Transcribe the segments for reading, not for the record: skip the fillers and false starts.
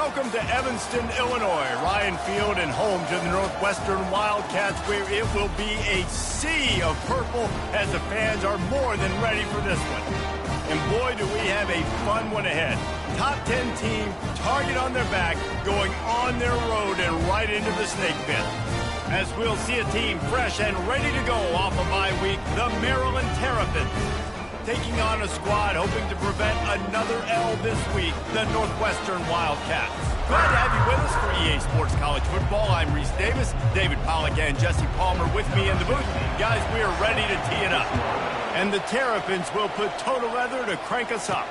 Welcome to Evanston, Illinois. Ryan Field and home to the Northwestern Wildcats, where it will be a sea of purple as the fans are more than ready for this one. And boy, do we have a fun one ahead. Top 10 team, target on their back, going on their road and right into the snake pit. As we'll see a team fresh and ready to go off a bye week, the Maryland Terrapins. Taking on a squad hoping to prevent another L this week, the Northwestern Wildcats. Glad to have you with us for EA Sports College Football. I'm Reese Davis, David Pollack and Jesse Palmer with me in the booth. Guys, we are ready to tee it up. And the Terrapins will put total leather to crank us up.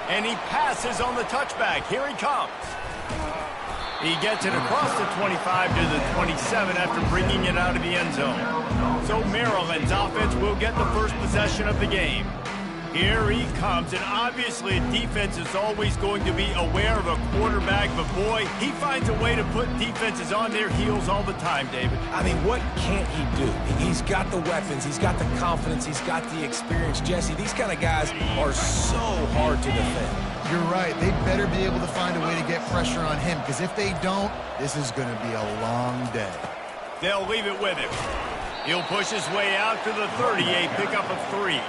And he passes on the touchback. Here he comes. He gets it across the 25 to the 27 after bringing it out of the end zone. So Maryland's offense will get the first possession of the game. Here he comes, and obviously defense is always going to be aware of a quarterback, but boy, he finds a way to put defenses on their heels all the time, David. I mean, what can't he do? He's got the weapons, he's got the confidence, he's got the experience. Jesse, these kind of guys are so hard to defend. You're right. They better be able to find a way to get pressure on him, because if they don't, this is going to be a long day. They'll leave it with him. He'll push his way out to the 38, pick up a 3.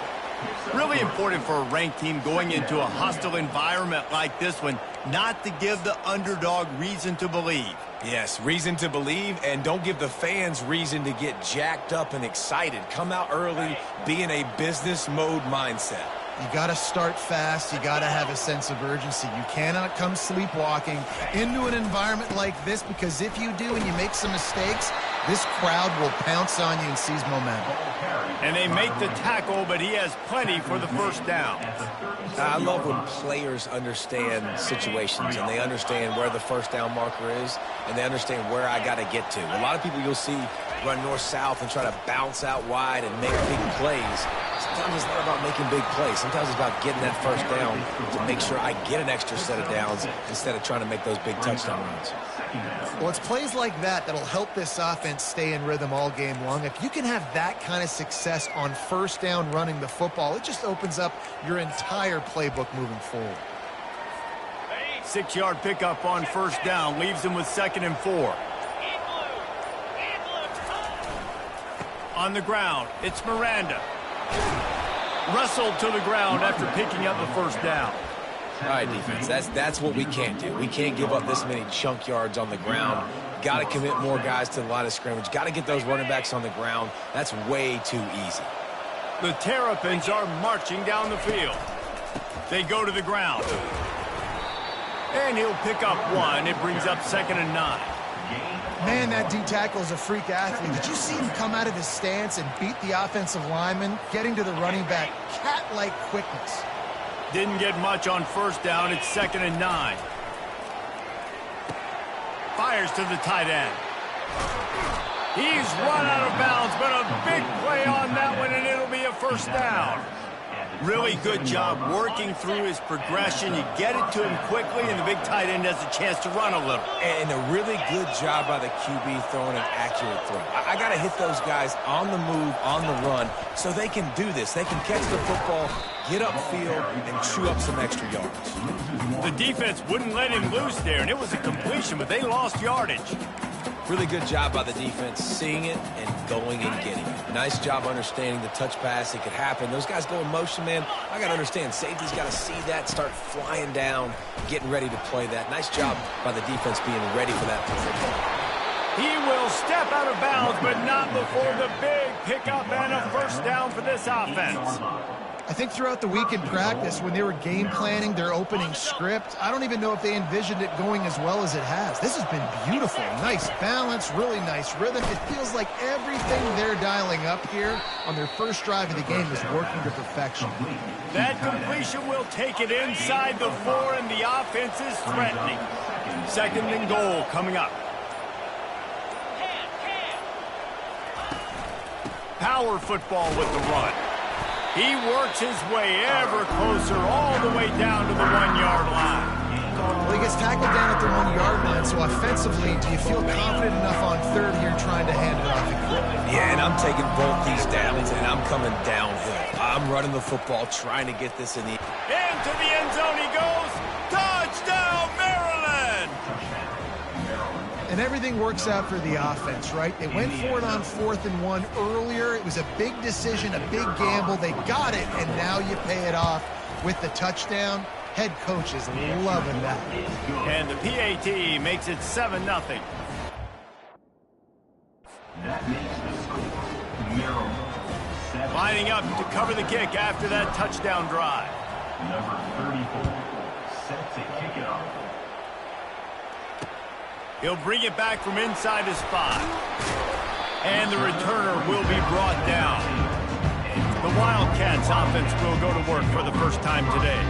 Really important for a ranked team going into a hostile environment like this one, not to give the underdog reason to believe. Yes, reason to believe, and don't give the fans reason to get jacked up and excited. Come out early, be in a business mode mindset. You got to start fast. You got to have a sense of urgency. You cannot come sleepwalking into an environment like this, because if you do and you make some mistakes, this crowd will pounce on you and seize momentum. And they make the tackle, but he has plenty for the first down. I love when players understand situations and they understand where the first down marker is and they understand where I got to get to. A lot of people you'll see run north-south and try to bounce out wide and make big plays. Sometimes it's not about making big plays. Sometimes it's about getting that first down to make sure I get an extra set of downs instead of trying to make those big touchdown runs. Well, it's plays like that that'll help this offense stay in rhythm all game long. If you can have that kind of success on first down running the football, it just opens up your entire playbook moving forward. 6-yard pickup on first down leaves him with 2nd and 4. On the ground, it's Miranda. Wrestled to the ground after picking up the first down. All right, defense, that's what we can't do. We can't give up this many chunk yards on the ground. Got to commit more guys to the line of scrimmage. Got to get those running backs on the ground. That's way too easy. The Terrapins are marching down the field. They go to the ground. And he'll pick up 1. It brings up 2nd and 9. Man, that D-tackle is a freak athlete. Did you see him come out of his stance and beat the offensive lineman, getting to the running back? Cat-like quickness. Didn't get much on first down. It's 2nd and 9. Fires to the tight end. He's run out of bounds, but a big play on that one, and it'll be a first down. Really good job working through his progression. You get it to him quickly, and the big tight end has a chance to run a little. And a really good job by the QB throwing an accurate throw. I got to hit those guys on the move, on the run, so they can do this. They can catch the football, get upfield, and chew up some extra yards. The defense wouldn't let him loose there, and it was a completion, but they lost yardage. Really good job by the defense, seeing it and going and getting it. Nice job understanding the touch pass. It could happen. Those guys go in motion, man. I got to understand, safety's got to see that, start flying down, getting ready to play that. Nice job by the defense being ready for that play. He will step out of bounds, but not before the big pickup and a first down for this offense. I think throughout the week in practice, when they were game planning their opening script, I don't even know if they envisioned it going as well as it has. This has been beautiful. Nice balance, really nice rhythm. It feels like everything they're dialing up here on their first drive of the game is working to perfection. That completion will take it inside the 4, and the offense is threatening. 2nd and goal coming up. Power football with the run. He works his way ever closer all the way down to the 1-yard line. Well, he gets tackled down at the 1-yard line, so offensively, do you feel confident enough on third here trying to hand it off again? Yeah, and I'm taking both these downs, and I'm coming downhill. I'm running the football, trying to get this in the... Into the end zone he goes. Touchdown, Maryland! And everything works out for the offense, right? They went for it on 4th and 1 earlier. It was a big decision, a big gamble. They got it, and now you pay it off with the touchdown. Head coach is loving that. And the PAT makes it 7-0. That makes the score Maryland 7. Lining up to cover the kick after that touchdown drive. Number 34, set to kick it off. He'll bring it back from inside his 5. And the returner will be brought down. The Wildcats offense will go to work for the first time today.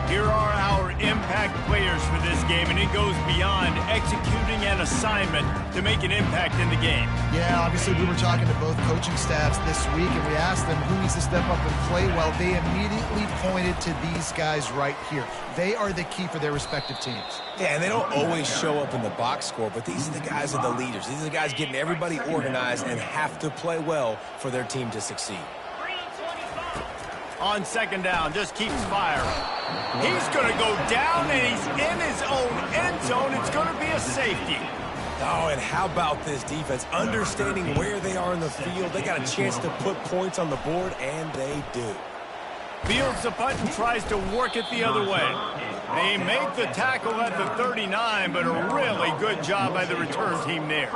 Here are our impact players for this game, and it goes beyond executing an assignment to make an impact in the game. Yeah, obviously we were talking to both coaching staffs this week, and we asked them who needs to step up and play well. They immediately pointed to these guys right here. They are the key for their respective teams. Yeah, and they don't always show up in the box score, but these are the guys that are the leaders. These are the guys getting everybody organized and have to play well for their team to succeed. On second down, just keeps firing. He's going to go down, and he's in his own end zone. It's going to be a safety. Oh, and how about this defense? Understanding where they are in the field. They got a chance to put points on the board, and they do. Fields the punt and tries to work it the other way. They make the tackle at the 39, but a really good job by the return team there.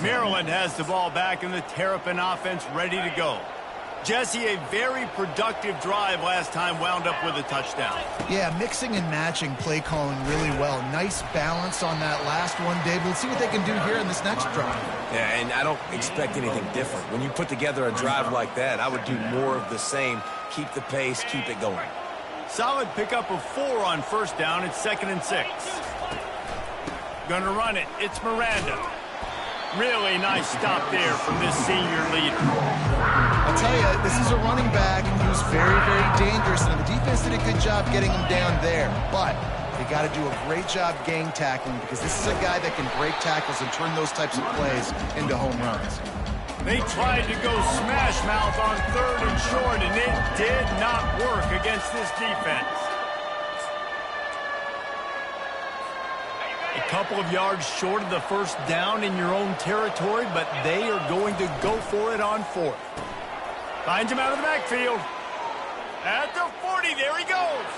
Maryland has the ball back, and the Terrapin offense ready to go. Jesse, a very productive drive last time, wound up with a touchdown. Yeah, mixing and matching play calling really well. Nice balance on that last one, Dave. Let's see what they can do here in this next drive. Yeah, and I don't expect anything different. When you put together a drive like that, I would do more of the same. Keep the pace, keep it going. Solid pickup of 4 on first down. It's 2nd and 6. Gonna run it. It's Miranda. Really nice stop there from this senior leader. I'll tell you, this is a running back who's very, very dangerous, and the defense did a good job getting him down there. But they got to do a great job gang tackling, because this is a guy that can break tackles and turn those types of plays into home runs. They tried to go smash mouth on 3rd and short, and it did not work against this defense. A couple of yards short of the first down in your own territory, but they are going to go for it on 4th. Finds him out of the backfield. At the 40, there he goes.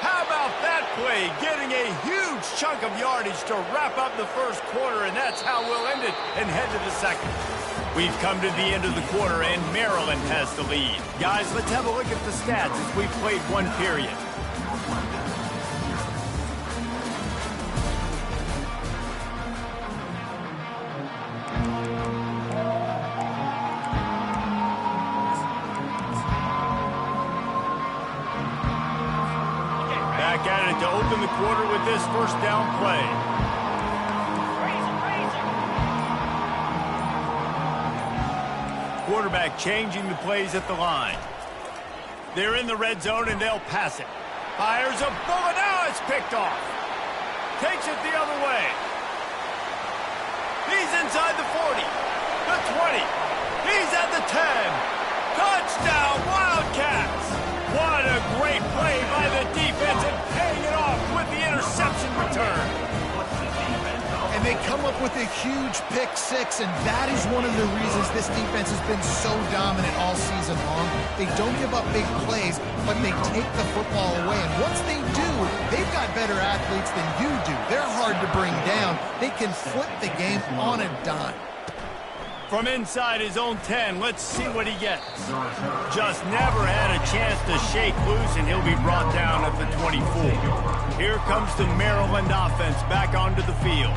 How about that play? Getting a huge chunk of yardage to wrap up the first quarter, and that's how we'll end it and head to the second. We've come to the end of the quarter, and Maryland has the lead. Guys, let's have a look at the stats as we've played one period. Back at it to open the quarter with this first down play. Quarterback changing the plays at the line. They're in the red zone, and they'll pass it. Fires a bullet. Now it's picked off. Takes it the other way. He's inside the 40, the 20. He's at the 10. Touchdown, Wildcats. What a great play by the defense, and paying it off with the interception return. And they come up with a huge pick 6, and that is one of the reasons this defense has been so dominant all season long. They don't give up big plays, but they take the football away. And once they do, they've got better athletes than you do. They're hard to bring down. They can flip the game on a dime. From inside his own 10, let's see what he gets. Just never had a chance to shake loose, and he'll be brought down at the 24. Here comes the Maryland offense back onto the field.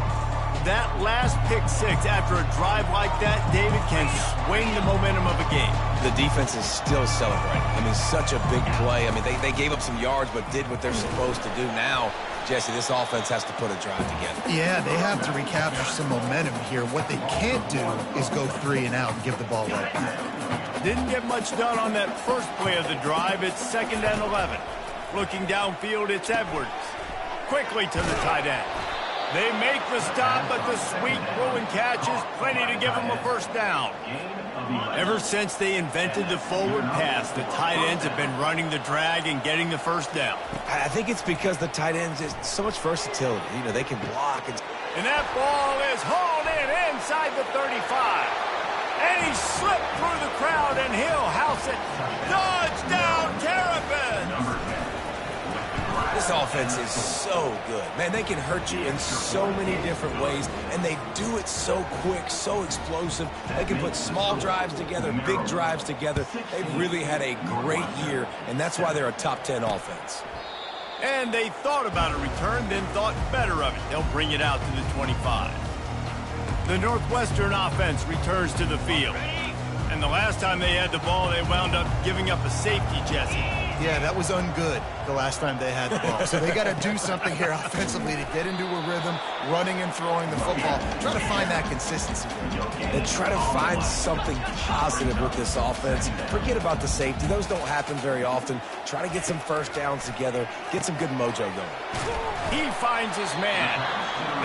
That last pick 6 after a drive like that, David, can swing the momentum of a game. The defense is still celebrating. I mean, such a big play. I mean, they gave up some yards but did what they're supposed to do. Now, Jesse, this offense has to put a drive together. Yeah, they have to recapture some momentum here. What they can't do is go 3 and out and give the ball away. Didn't get much done on that first play of the drive. It's 2nd and 11. Looking downfield, it's Edwards. Quickly to the tight end. They make the stop, but the sweet throwing catch is plenty to give them a first down. Ever since they invented the forward pass, the tight ends have been running the drag and getting the first down. I think it's because the tight ends is so much versatility. You know, they can block. And that ball is hauled in inside the 35. And he slipped through the crowd, and he'll house it. Touchdown, Terrapins! This offense is so good. Man, they can hurt you in so many different ways, and they do it so quick, so explosive. They can put small drives together, big drives together. They've really had a great year, and that's why they're a top 10 offense. And they thought about a return, then thought better of it. They'll bring it out to the 25. The Northwestern offense returns to the field. And the last time they had the ball, they wound up giving up a safety, Jesse. Yeah, that was ungood the last time they had the ball. So they got to do something here offensively to get into a rhythm, running and throwing the football. Try to find that consistency. And try to find something positive with this offense. Forget about the safety. Those don't happen very often. Try to get some first downs together. Get some good mojo going. He finds his man.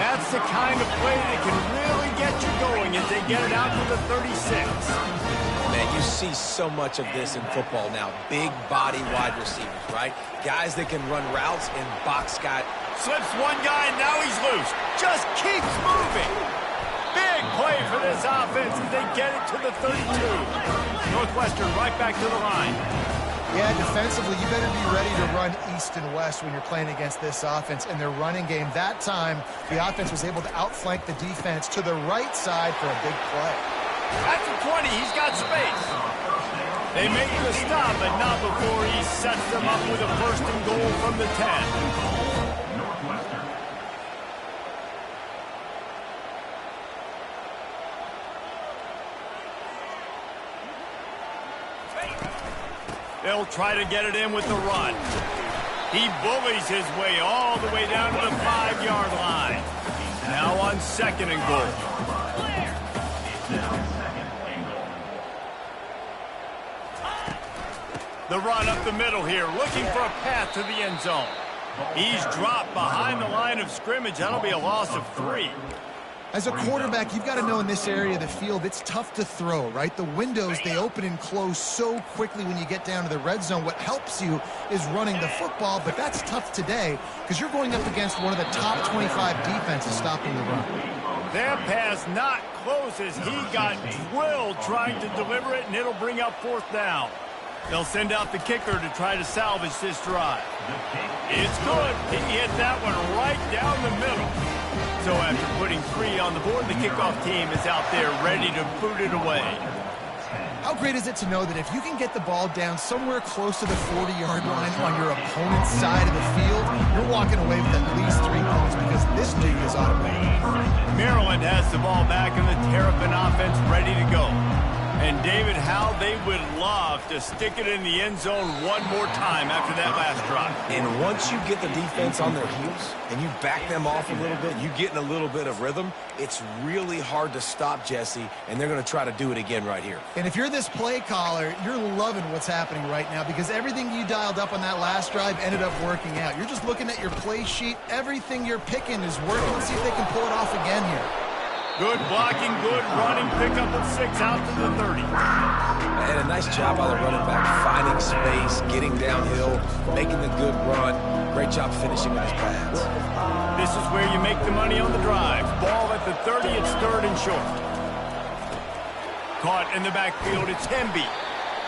That's the kind of play that can really get you going as they get it out to the 36. Man, you see so much of this in football now. Big body wide receivers, right? Guys that can run routes and box guy. Slips one guy, and now he's loose. Just keeps moving. Big play for this offense as they get it to the 32. Northwestern right back to the line. Yeah, defensively, you better be ready to run east and west when you're playing against this offense. In their running game, that time, the offense was able to outflank the defense to the right side for a big play. At the 20, he's got space. They make the stop, but not before he sets them up with a first and goal from the 10. They'll try to get it in with the run. He bullies his way all the way down to the 5-yard line. Now on second and goal. The run up the middle here, looking for a path to the end zone. He's dropped behind the line of scrimmage. That'll be a loss of 3. As a quarterback, you've got to know in this area of the field, it's tough to throw, right? The windows, they open and close so quickly when you get down to the red zone. What helps you is running the football, but that's tough today because you're going up against one of the top 25 defenses stopping the run. That pass not close as he got drilled trying to deliver it, and it'll bring up fourth down. They'll send out the kicker to try to salvage this drive. It's good. He hit that one right down the middle. So after putting 3 on the board, the kickoff team is out there ready to boot it away. How great is it to know that if you can get the ball down somewhere close to the 40-yard line on your opponent's side of the field, you're walking away with at least 3 points because this dude is automated. Maryland has the ball back and the Terrapin offense ready to go. And, David, how they would love to stick it in the end zone one more time after that last drive. And once you get the defense on their heels and you back them off a little bit, you get in a little bit of rhythm, it's really hard to stop, Jesse, and they're going to try to do it again right here. And if you're this play caller, you're loving what's happening right now because everything you dialed up on that last drive ended up working out. You're just looking at your play sheet. Everything you're picking is working. Let's see if they can pull it off again here. Good blocking, good running, pickup of 6 out to the 30. And a nice job by the running back, finding space, getting downhill, making the good run. Great job finishing with his pads. This is where you make the money on the drive. Ball at the 30, it's third and short. Caught in the backfield, it's Hemby.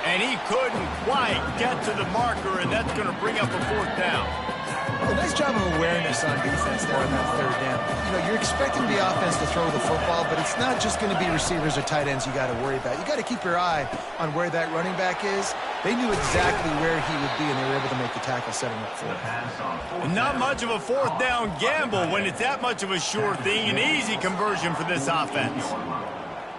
And he couldn't quite get to the marker, and that's going to bring up a fourth down. A nice job of awareness on defense there on that third down. You know, you're expecting the offense to throw the football, but it's not just going to be receivers or tight ends you got to worry about. You got to keep your eye on where that running back is. They knew exactly where he would be, and they were able to make the tackle setting up for it. Not much of a fourth down gamble when it's that much of a sure thing. An easy conversion for this offense.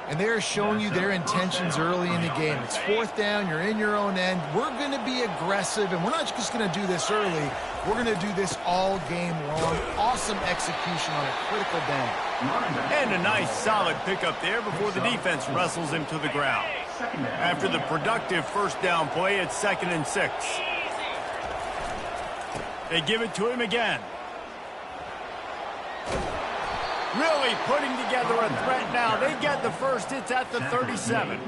And they're showing you their intentions early in the game. It's fourth down. You're in your own end. We're going to be aggressive, and we're not just going to do this early. We're going to do this all game long. Awesome execution on a critical down. And a nice, solid pickup there before the defense wrestles him to the ground. After the productive first down play, it's 2nd and 6. They give it to him again. Really putting together a threat now. They get the first. It's at the 37.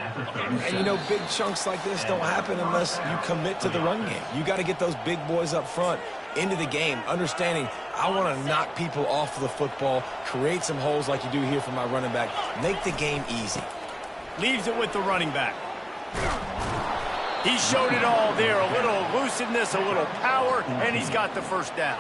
And, you know, big chunks like this don't happen unless you commit to the run game. You got to get those big boys up front into the game, understanding I want to knock people off of the football, create some holes like you do here for my running back, make the game easy. Leaves it with the running back. He showed it all there. A little elusiveness, a little power, and he's got the first down.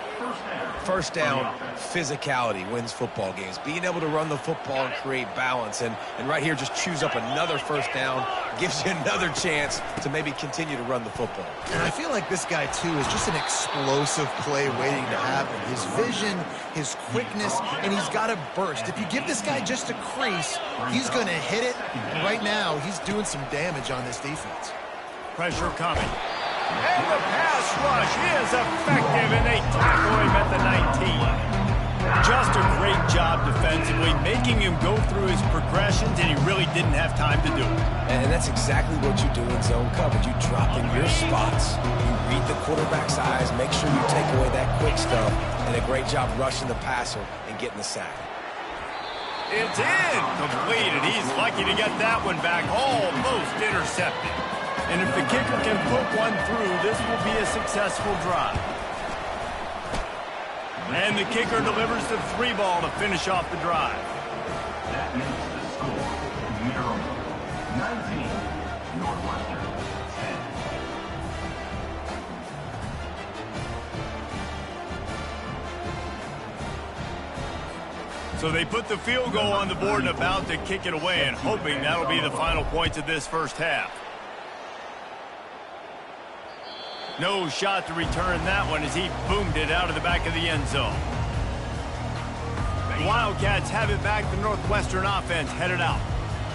First down, physicality wins football games. Being able to run the football and create balance. And right here, just choose up another first down, gives you another chance to maybe continue to run the football. And I feel like this guy, too, is just an explosive play waiting to happen. His vision, his quickness, and he's got a burst. If you give this guy just a crease, he's going to hit it. And right now, he's doing some damage on this defense. Pressure coming. And the pass rush is effective, and they tackle him at the 19. Just a great job defensively, making him go through his progressions, and he really didn't have time to do it. And that's exactly what you do in zone coverage. You drop in your spots. You read the quarterback's eyes, make sure you take away that quick stuff, and a great job rushing the passer and getting the sack. It's in. Completed. He's lucky to get that one back. Almost intercepted. And if the kicker can put one through, this will be a successful drive. And the kicker delivers the 3-ball to finish off the drive. That makes the score Maryland 19, Northwestern 10. So they put the field goal on the board and about to kick it away, and hoping that'll be the final points of this first half. No shot to return that one as he boomed it out of the back of the end zone. The Wildcats have it back. The Northwestern offense headed out.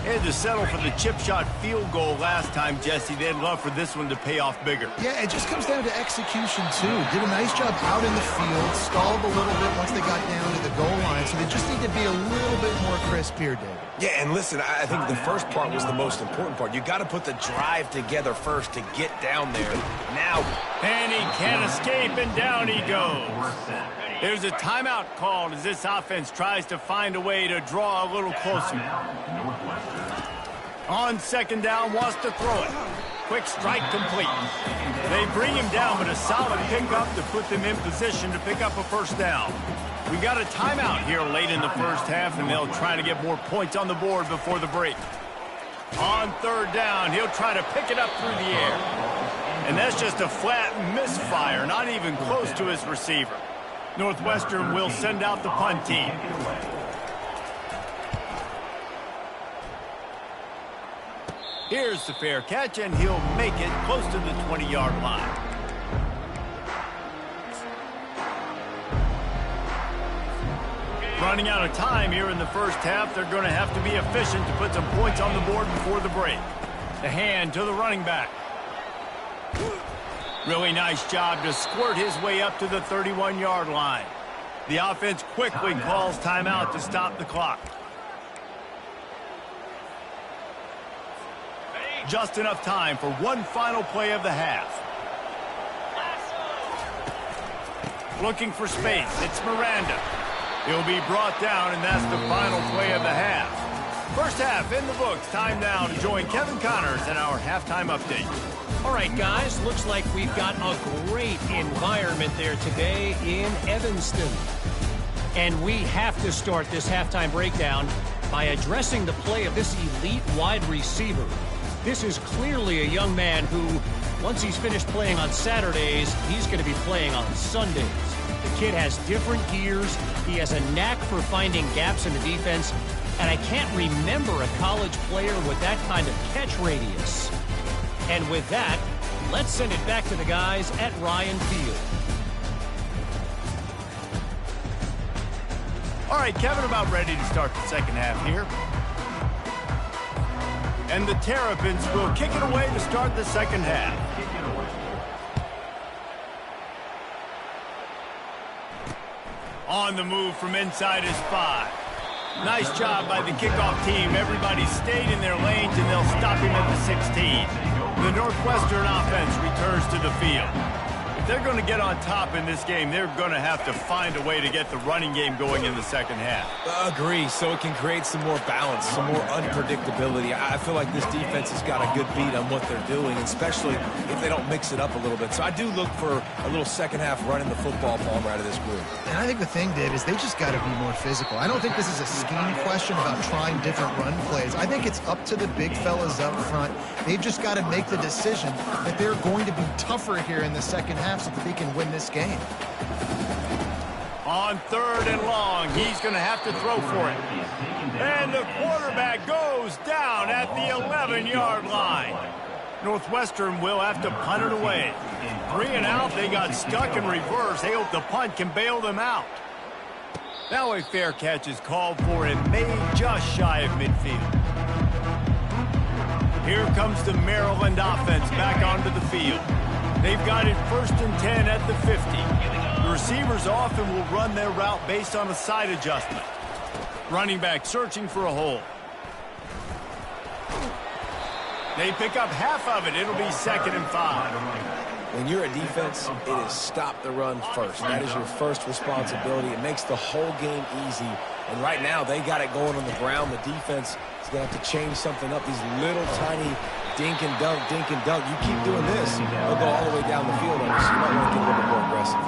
They had to settle for the chip shot field goal last time, Jesse. They'd love for this one to pay off bigger. Yeah, it just comes down to execution, too. Did a nice job out in the field, stalled a little bit once they got down to the goal line, so they just need to be a little bit more crisp here, David. Yeah, and listen, I think the first part was the most important part. You got to put the drive together first to get down there. Now, and he can't escape, and down he goes. There's a timeout called as this offense tries to find a way to draw a little closer. On second down, wants to throw it. Quick strike complete. They bring him down, but a solid pickup to put them in position to pick up a first down. We got a timeout here late in the first half, and they'll try to get more points on the board before the break. On third down, he'll try to pick it up through the air. And that's just a flat misfire, not even close to his receiver. Northwestern will send out the punt team. Here's the fair catch, and he'll make it close to the 20-yard line. Running out of time here in the first half. They're going to have to be efficient to put some points on the board before the break. The hand to the running back. Really nice job to squirt his way up to the 31-yard line. The offense quickly calls timeout to stop the clock. Just enough time for one final play of the half. Looking for space. It's Miranda. He'll be brought down, and that's the final play of the half. First half in the books. Time now to join Kevin Connors in our halftime update. All right, guys, looks like we've got a great environment there today in Evanston. And we have to start this halftime breakdown by addressing the play of this elite wide receiver. This is clearly a young man who, once he's finished playing on Saturdays, he's going to be playing on Sundays. The kid has different gears. He has a knack for finding gaps in the defense. And I can't remember a college player with that kind of catch radius. And with that, let's send it back to the guys at Ryan Field. All right, Kevin, about ready to start the second half here. And the Terrapins will kick it away to start the second half. On the move from inside his 5. Nice job by the kickoff team. Everybody stayed in their lanes, and they'll stop him at the 16. The Northwestern offense returns to the field. they're going to get on top in this game, they're going to have to find a way to get the running game going in the second half. Agree, so it can create some more balance, some more unpredictability. I feel like this defense has got a good beat on what they're doing, especially if they don't mix it up a little bit. So I do look for a little second half running the football Palmer out of this group. And I think the thing, Dave, is they just got to be more physical. I don't think this is a scheme question about trying different run plays. I think it's up to the big fellas up front. They've just got to make the decision that they're going to be tougher here in the second half so that they can win this game. On 3rd and long, he's going to have to throw for it. And the quarterback goes down at the 11-yard line. Northwestern will have to punt it away. 3 and out, they got stuck in reverse. They hope the punt can bail them out. Now a fair catch is called for and made just shy of midfield. Here comes the Maryland offense back onto the field. They've got it 1st and 10 at the 50. The receivers often will run their route based on a side adjustment. Running back searching for a hole. They pick up half of it. It'll be 2nd and 5. When you're a defense, it is stop the run first. That is your first responsibility. It makes the whole game easy. And right now, they got it going on the ground. The defense is going to have to change something up. These little tiny dink and dunk, dink and dunk. You keep doing this, they'll go all the way down the field on you, so you might want to get a little bit more aggressive.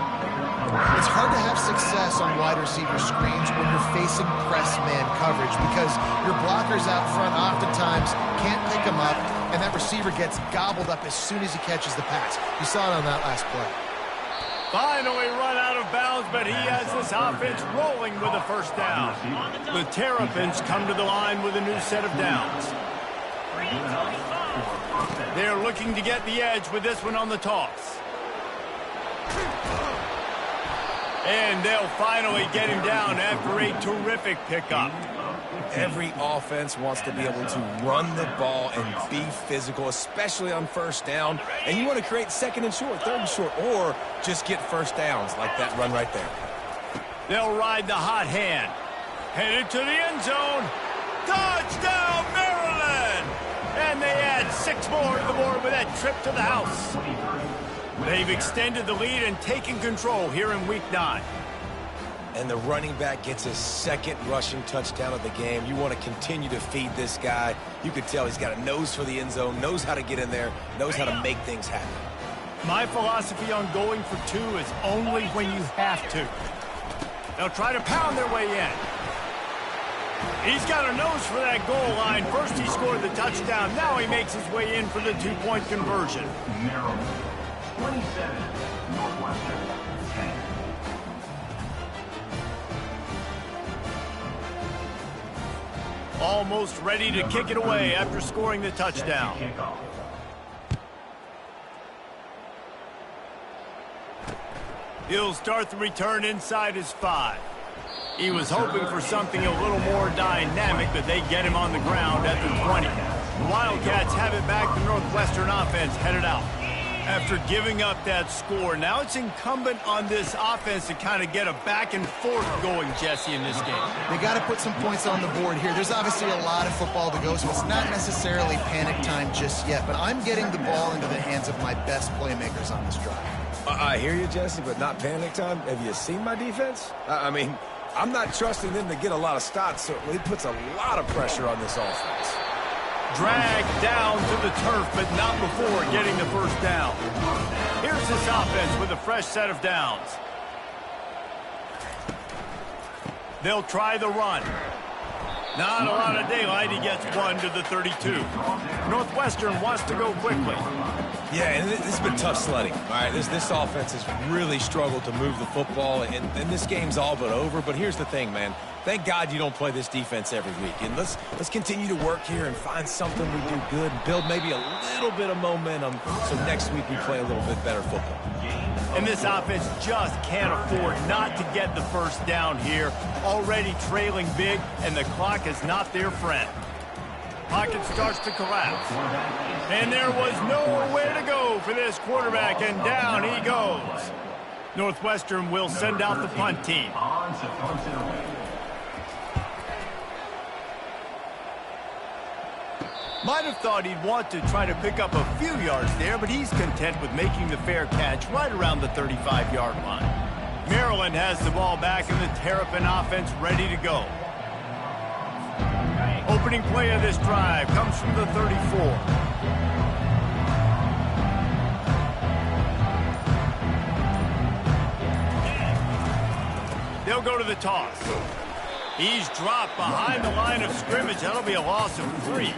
It's hard to have success on wide receiver screens when you're facing press man coverage because your blockers out front oftentimes can't pick them up, and that receiver gets gobbled up as soon as he catches the pass. You saw it on that last play. Finally run out of bounds, but he has this offense rolling with a 1st down. The Terrapins come to the line with a new set of downs. They're looking to get the edge with this one on the toss. And they'll finally get him down after a terrific pickup. Every offense wants to be able to run the ball and be physical, especially on 1st down. And you want to create 2nd and short, 3rd and short, or just get 1st downs like that run right there. They'll ride the hot hand. Headed to the end zone. Touchdown, Maryland! And they add 6 more to the board with that trip to the house. They've extended the lead and taken control here in Week 9. And the running back gets his 2nd rushing touchdown of the game. You want to continue to feed this guy. You could tell he's got a nose for the end zone, knows how to get in there, knows how to make things happen. My philosophy on going for 2 is only when you have to. They'll try to pound their way in. He's got a nose for that goal line. First he scored the touchdown. Now he makes his way in for the 2-point conversion. Maryland, 27, Northwestern, 10. Almost ready to kick it away after scoring the touchdown. He'll start the return inside his 5. He was hoping for something a little more dynamic, but they get him on the ground at the 20. The Wildcats have it back. The Northwestern offense headed out. After giving up that score, now it's incumbent on this offense to kind of get a back and forth going, Jesse, in this game. They got to put some points on the board here. There's obviously a lot of football to go, so it's not necessarily panic time just yet, but I'm getting the ball into the hands of my best playmakers on this drive. I hear you, Jesse, but not panic time. Have you seen my defense? I mean, I'm not trusting them to get a lot of stops, so it puts a lot of pressure on this offense. Dragged down to the turf, but not before getting the 1st down. Here's this offense with a fresh set of downs. They'll try the run. Not a lot of daylight. He gets 1 to the 32. Northwestern wants to go quickly. Yeah, and this has been tough sledding. All right, this offense has really struggled to move the football, and this game's all but over. But here's the thing, man. Thank God you don't play this defense every week. And let's continue to work here and find something we do good and build maybe a little bit of momentum so next week we play a little bit better football. And this offense just can't afford not to get the 1st down here. Already trailing big, and the clock is not their friend. Pocket starts to collapse. And there was nowhere to go for this quarterback, and down he goes. Northwestern will send out the punt team. Might have thought he'd want to try to pick up a few yards there, but he's content with making the fair catch right around the 35-yard line. Maryland has the ball back and the Terrapin offense ready to go. Opening play of this drive comes from the 34. They'll go to the toss. He's dropped behind the line of scrimmage. That'll be a loss of 3.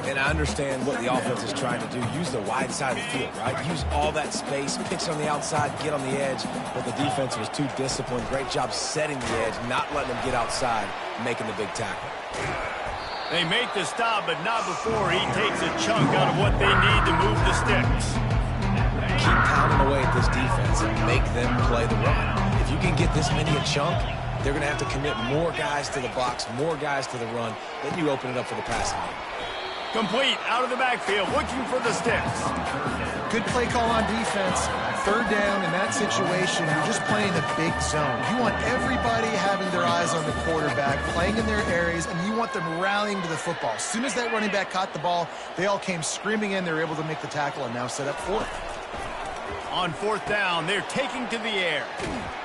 And I understand what the offense is trying to do. Use the wide side of the field, right? Use all that space, pitch on the outside, get on the edge. But the defense was too disciplined. Great job setting the edge, not letting them get outside, making the big tackle. They make the stop, but not before he takes a chunk out of what they need to move the sticks. Keep pounding away at this defense and make them play the run. If you can get this many a chunk, they're going to have to commit more guys to the box, more guys to the run. Then you open it up for the passing game. Complete out of the backfield, looking for the sticks. Good play call on defense. Third down in that situation, you're just playing the big zone. You want everybody having their eyes on the quarterback, playing in their areas, and you want them rallying to the football. As soon as that running back caught the ball, they all came screaming in. They were able to make the tackle and now set up fourth. On fourth down, they're taking to the air.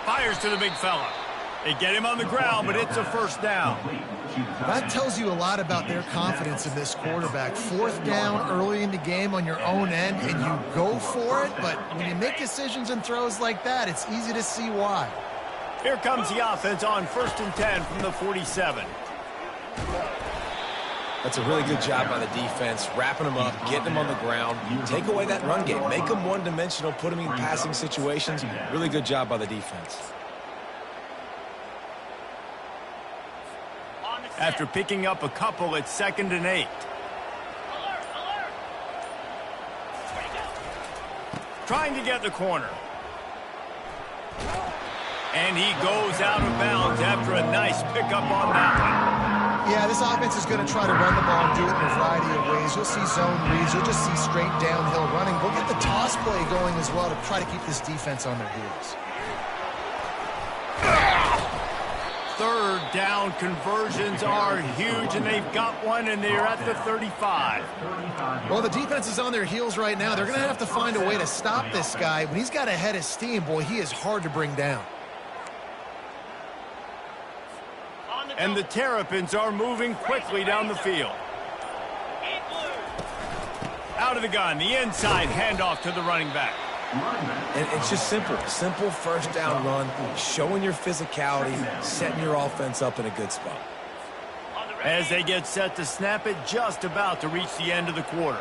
Fires to the big fella. They get him on the ground, but it's a first down. That tells you a lot about their confidence in this quarterback. Fourth down early in the game on your own end, and you go for it, but when you make decisions and throws like that, it's easy to see why. Here comes the offense on 1st and 10 from the 47. That's a really good job by the defense, wrapping them up, getting them on the ground. Take away that run game. Make them one-dimensional, put them in passing situations. Really good job by the defense. After picking up a couple, it's 2nd and 8. Trying to get the corner. And he goes out of bounds after a nice pickup on that one. Yeah, this offense is going to try to run the ball and do it in a variety of ways. You'll see zone reads. You'll just see straight downhill running. Go get the toss play going as well to try to keep this defense on their heels. Third down conversions are huge, and they've got one, and they're at the 35. Well, the defense is on their heels right now. They're going to have to find a way to stop this guy. When he's got a head of steam, boy, he is hard to bring down. And the Terrapins are moving quickly down the field. Out of the gun, the inside handoff to the running back. And it's just simple. Simple first down run, showing your physicality, setting your offense up in a good spot. As they get set to snap it, just about to reach the end of the quarter.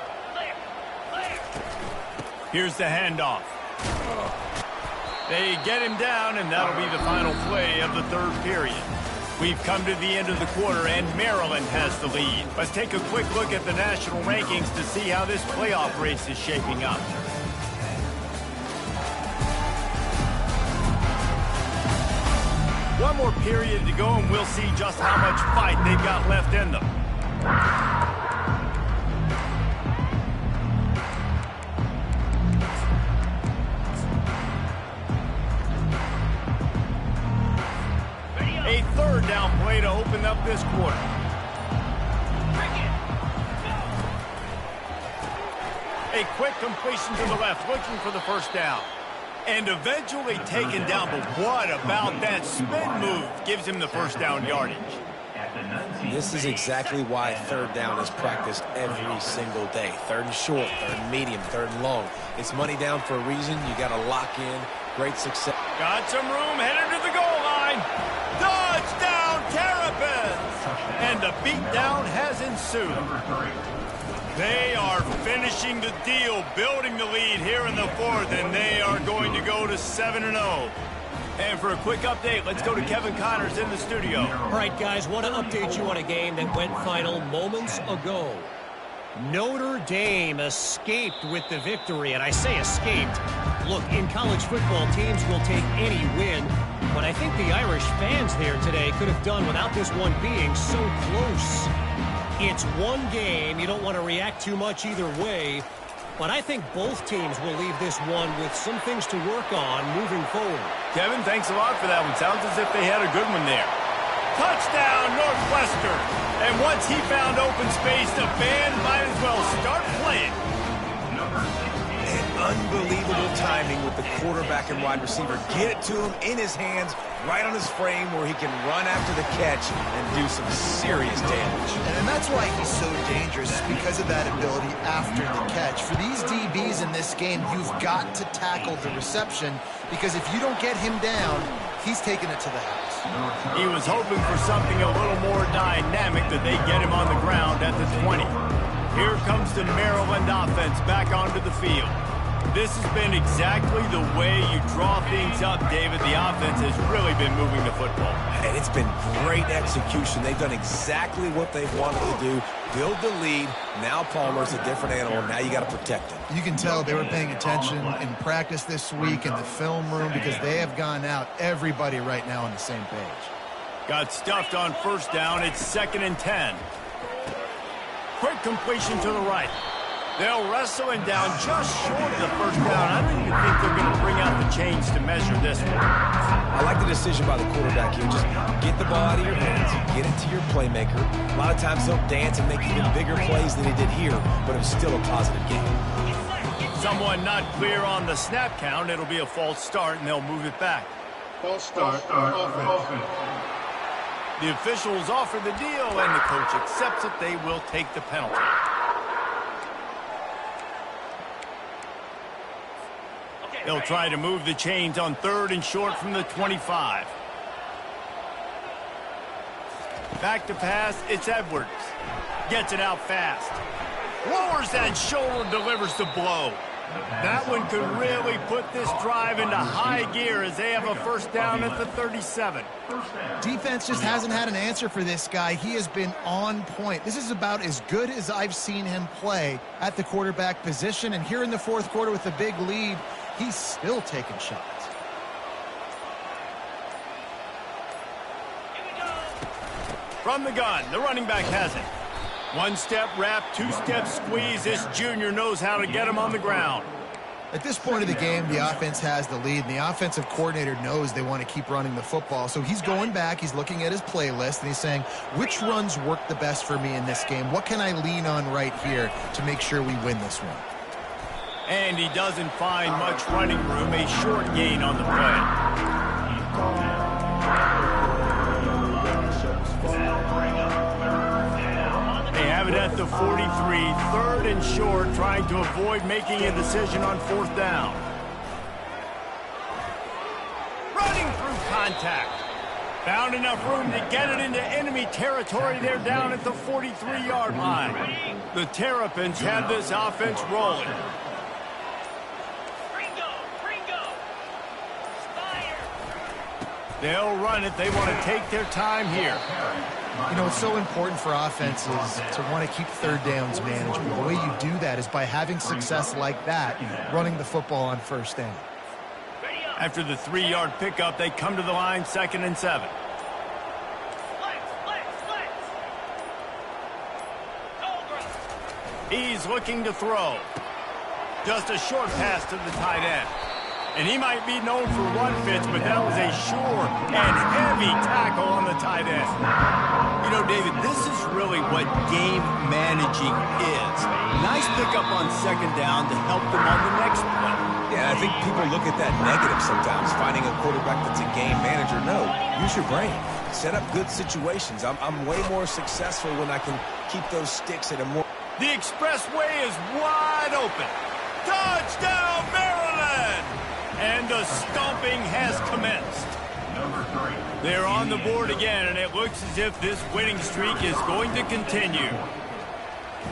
Here's the handoff. They get him down, and that'll be the final play of the third period. We've come to the end of the quarter, and Maryland has the lead. Let's take a quick look at the national rankings to see how this playoff race is shaping up. One more period to go, and we'll see just how much fight they've got left in them. A third down play to open up this quarter. A quick completion to the left, looking for the first down. And eventually taken down, but what about that spin move gives him the first down yardage? This is exactly why third down is practiced every single day. Third and short, third and medium, third and long. It's money down for a reason. You got to lock in. Great success. Got some room, headed to the goal line. Touchdown, Terrapins! And the beatdown has ensued. They are finishing the deal, building the lead here in the fourth, and they are going to go to 7-0. And for a quick update, let's go to Kevin Connors in the studio. All right, guys, want to update you on a game that went final moments ago. Notre Dame escaped with the victory, and I say escaped. Look, in college football, teams will take any win, but I think the Irish fans there today could have done without this one being so close. It's one game. You don't want to react too much either way, but I think both teams will leave this one with some things to work on moving forward. Kevin, thanks a lot for that one. Sounds as if they had a good one there. Touchdown, Northwestern. And once he found open space, the band might as well start playing. And unbelievable timing with the quarterback and wide receiver. Get it to him in his hands, right on his frame where he can run after the catch and do some serious damage. And that's why he's so dangerous, because of that ability after the catch. For these DBs in this game, you've got to tackle the reception, because if you don't get him down, he's taking it to the house. He was hoping for something a little more dynamic, that they get him on the ground at the 20. Here comes the Maryland offense back onto the field. This has been exactly the way you draw things up, David. The offense has really been moving the football. And it's been great execution. They've done exactly what they've wanted to do. Build the lead. Now Palmer's a different animal. Now you got to protect him. You can tell they were paying attention in practice this week in the film room, because they have gone out, everybody right now on the same page. Got stuffed on first down. It's 2nd and 10. Quick completion to the right. They'll wrestle him down just short of the first down. I don't even think they're going to bring out the chains to measure this one. I like the decision by the quarterback here. Just get the ball out of your hands, get it to your playmaker. A lot of times they'll dance and make even bigger plays than he did here, but it was still a positive game. Someone not clear on the snap count. It'll be a false start, and they'll move it back. False start offense. The officials offer the deal, and the coach accepts it. They will take the penalty. They'll try to move the chains on 3rd and short from the 25. Back to pass, it's Edwards. Gets it out fast. Lowers that shoulder, delivers the blow. That one could really put this drive into high gear as they have a first down at the 37. Defense just hasn't had an answer for this guy. He has been on point. This is about as good as I've seen him play at the quarterback position. And here in the 4th quarter with a big lead, he's still taking shots. From the gun, the running back has it. 1-step wrap, 2-step squeeze. This junior knows how to get him on the ground. At this point of the game, the offense has the lead, and the offensive coordinator knows they want to keep running the football. So he's going back, he's looking at his playlist, and he's saying, which runs work the best for me in this game? What can I lean on right here to make sure we win this one? And he doesn't find much running room. A short gain on the play. They have it at the 43, 3rd and short, trying to avoid making a decision on 4th down. Running through contact. Found enough room to get it into enemy territory. They're down at the 43-yard line. The Terrapins have this offense rolling. They'll run it. They want to take their time here. You know, it's so important for offenses to want to keep 3rd downs manageable. The way you do that is by having success like that, running the football on 1st down. After the 3-yard pickup, they come to the line, 2nd and 7. He's looking to throw. Just a short pass to the tight end. And he might be known for run fits, but that was a sure and heavy tackle on the tight end. You know, David, this is really what game managing is. Nice pickup on 2nd down to help them on the next play. Yeah, I think people look at that negative sometimes, finding a quarterback that's a game manager. No, use your brain. Set up good situations. I'm way more successful when I can keep those sticks at a more... The expressway is wide open. Touchdown, Maryland! And the stomping has commenced. They're on the board again, and it looks as if this winning streak is going to continue.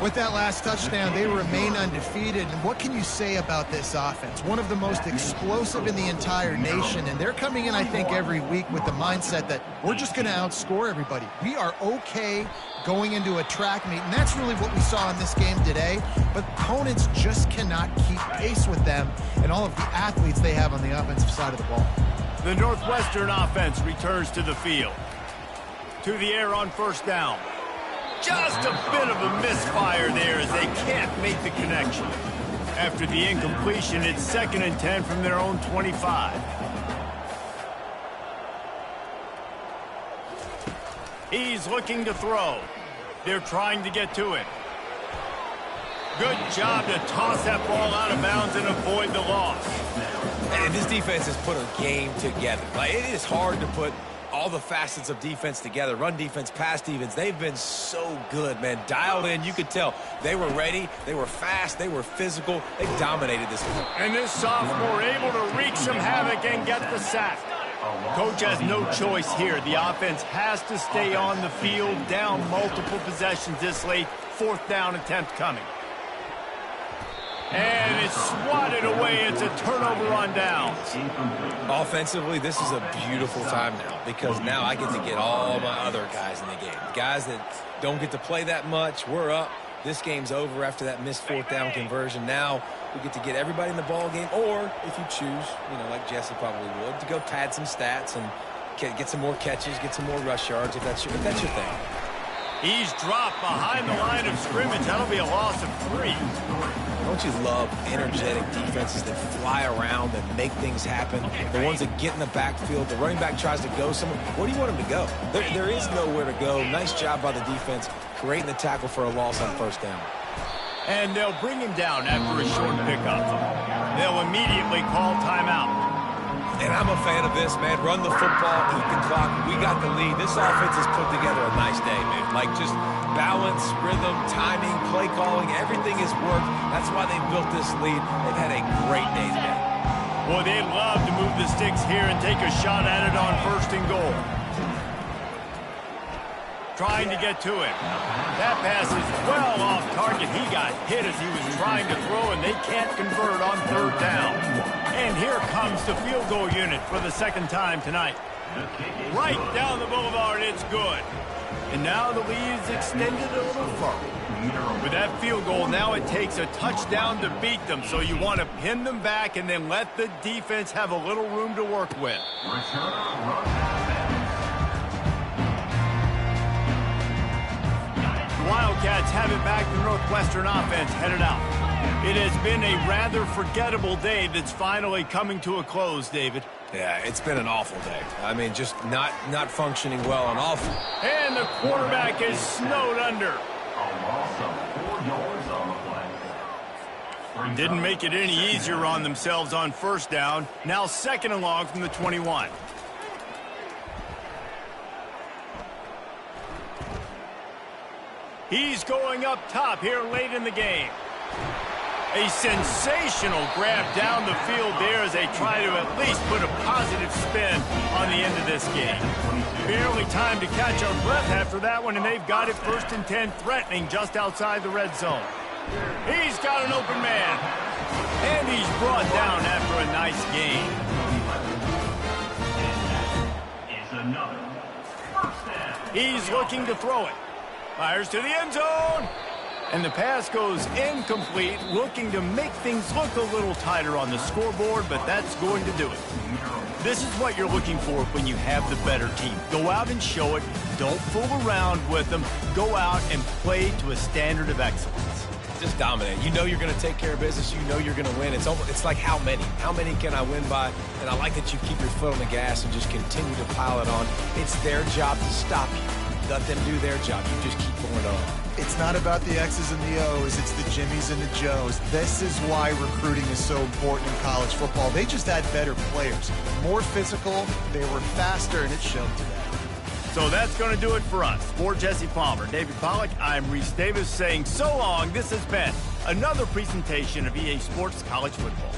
With that last touchdown, they remain undefeated. And what can you say about this offense? One of the most explosive in the entire nation, and they're coming in, I think, every week with the mindset that we're just going to outscore everybody. We are okay going into a track meet, and that's really what we saw in this game today. But opponents just cannot keep pace with them and all of the athletes they have on the offensive side of the ball. The Northwestern offense returns to the field. To the air on 1st down. Just a bit of a misfire there as they can't make the connection. After the incompletion, it's 2nd and 10 from their own 25. He's looking to throw. They're trying to get to it. Good job to toss that ball out of bounds and avoid the loss. And this defense has put a game together. Like, it is hard to put all the facets of defense together. Run defense, pass defense. They've been so good, man. Dialed in. You could tell they were ready. They were fast. They were physical. They dominated this game. And this sophomore able to wreak some havoc and get the sack. Coach has no choice here. The offense has to stay on the field, down multiple possessions this late. 4th down attempt coming. And it's swatted away. It's a turnover on downs. Offensively, this is a beautiful time now because now I get to get all my other guys in the game. Guys that don't get to play that much, we're up. This game's over after that missed 4th down conversion. Now we get to get everybody in the ball game, or if you choose, like Jesse probably would, to go pad some stats and get some more catches, get some more rush yards if that's your thing. He's dropped behind the line of scrimmage. That'll be a loss of 3. Don't you love energetic defenses that fly around and make things happen? The ones that get in the backfield, the running back tries to go somewhere. Where do you want him to go? There is nowhere to go. Nice job by the defense creating the tackle for a loss on 1st down. And they'll bring him down after a short pickup. They'll immediately call timeout. And I'm a fan of this, man. Run the football, eat the clock. We got the lead. This offense has put together a nice day, man. Like, just balance, rhythm, timing, play calling, everything has worked. That's why they built this lead. They've had a great day today. Boy, they'd love to move the sticks here and take a shot at it on 1st and goal. Trying to get to it. That pass is well off target. He got hit as he was trying to throw, and they can't convert on 3rd down. And here comes the field goal unit for the 2nd time tonight. Right down the boulevard, it's good. And now the lead is extended a little further. With that field goal, now it takes a touchdown to beat them, so you want to pin them back and then let the defense have a little room to work with. The Wildcats have it back. The Northwestern offense headed out. It has been a rather forgettable day that's finally coming to a close, David. Yeah, it's been an awful day. I mean, just not functioning well and awful. And the quarterback is snowed under. A loss of 4 yards on the play. Didn't make it any easier on themselves on 1st down. Now 2nd and long from the 21. He's going up top here late in the game. A sensational grab down the field there as they try to at least put a positive spin on the end of this game. Barely time to catch our breath after that one, and they've got it 1st and 10, threatening just outside the red zone. He's got an open man, and he's brought down after a nice gain. Is another 1st down. He's looking to throw it. Fires to the end zone. And the pass goes incomplete, looking to make things look a little tighter on the scoreboard, but that's going to do it. This is what you're looking for when you have the better team. Go out and show it. Don't fool around with them. Go out and play to a standard of excellence. Just dominate. You know you're going to take care of business. You know you're going to win. It's like how many? How many can I win by? And I like that you keep your foot on the gas and just continue to pile it on. It's their job to stop you. Let them do their job. You just keep going on. It's not about the X's and the O's. It's the Jimmies and the Joes. This is why recruiting is so important in college football. They just had better players. More physical. They were faster, and it showed today. So that's going to do it for us. For Jesse Palmer, David Pollack, I'm Reese Davis saying so long. This has been another presentation of EA Sports College Football.